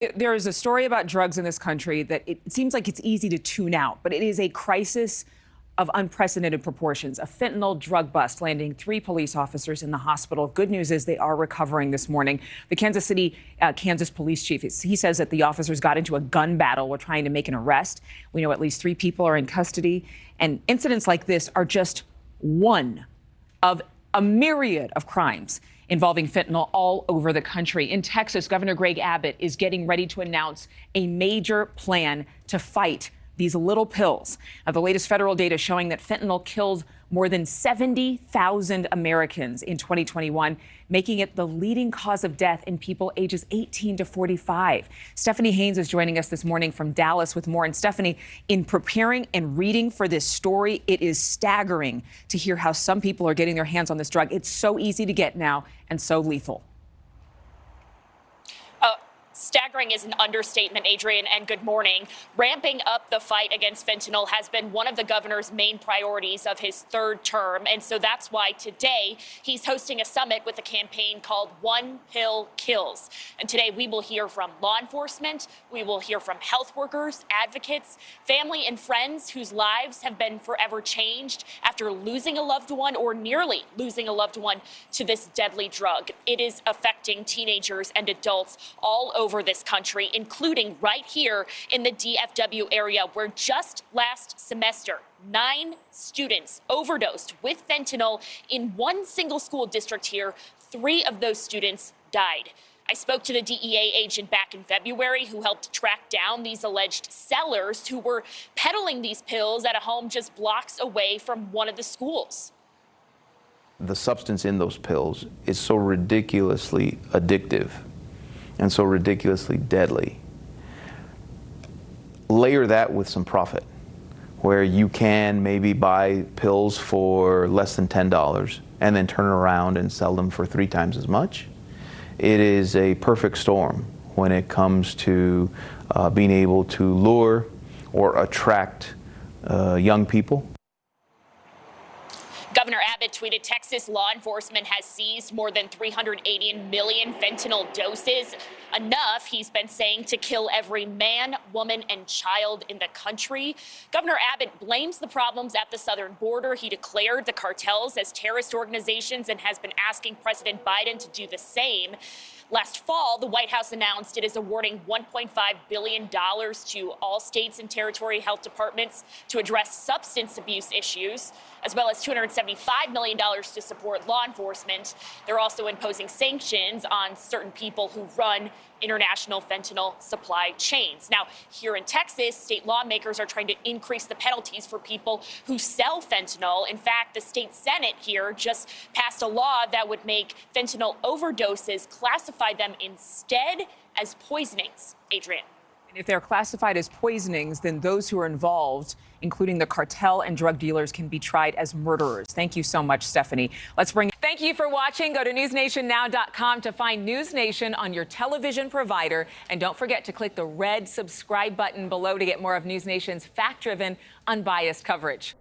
There is a story about drugs in this country that it seems like it's easy to tune out, but it is a crisis of unprecedented proportions. A fentanyl drug bust landing 3 police officers in the hospital. Good news is they are recovering this morning. The Kansas City, Kansas police chief, he says that the officers got into a gun battle. We're trying to make an arrest. We know at least 3 people are in custody. And incidents like this are just one of a myriad of crimes involving fentanyl all over the country. In Texas, Governor Greg Abbott is getting ready to announce a major plan to fight these little pills. Now, the latest federal data showing that fentanyl killed more than 70,000 Americans in 2021, making it the leading cause of death in people ages 18 to 45. Stephanie Haynes is joining us this morning from Dallas with more. And Stephanie, in preparing and reading for this story, it is staggering to hear how some people are getting their hands on this drug. It's so easy to get now and so lethal. Staggering is an understatement, Adrienne, and good morning. Ramping up the fight against fentanyl has been one of the governor's main priorities of his 3rd term. And so that's why today he's hosting a summit with a campaign called One Pill Kills. And today we will hear from law enforcement. We will hear from health workers, advocates, family and friends whose lives have been forever changed after losing a loved one or nearly losing a loved one to this deadly drug. It is affecting teenagers and adults all over this country, including right here in the DFW area, where just last semester, 9 students overdosed with fentanyl in one single school district here. 3 of those students died. I spoke to the DEA agent back in February who helped track down these alleged sellers who were peddling these pills at a home just blocks away from one of the schools. The substance in those pills is so ridiculously addictive and so ridiculously deadly. Layer that with some profit, where you can maybe buy pills for less than $10 and then turn around and sell them for 3 times as much. It is a perfect storm when it comes to being able to lure or attract young people. Governor Abbott tweeted Texas law enforcement has seized more than 380 million fentanyl doses, enough, he's been saying, to kill every man, woman, and child in the country. Governor Abbott blames the problems at the southern border. He declared the cartels as terrorist organizations and has been asking President Biden to do the same. Last fall, the White House announced it is awarding $1.5 billion to all states and territory health departments to address substance abuse issues, as well as $275 million to support law enforcement. They're also imposing sanctions on certain people who run international fentanyl supply chains. Now, here in Texas, state lawmakers are trying to increase the penalties for people who sell fentanyl. In fact, the state Senate here just passed a law that would make fentanyl overdoses, classify them instead as poisonings. Adrienne. And if they're classified as poisonings, then those who are involved, including the cartel and drug dealers, can be tried as murderers. Thank you so much, Stephanie. Thank you for watching. Go to newsnationnow.com to find News Nation on your television provider. And don't forget to click the red subscribe button below to get more of News Nation's fact-driven, unbiased coverage.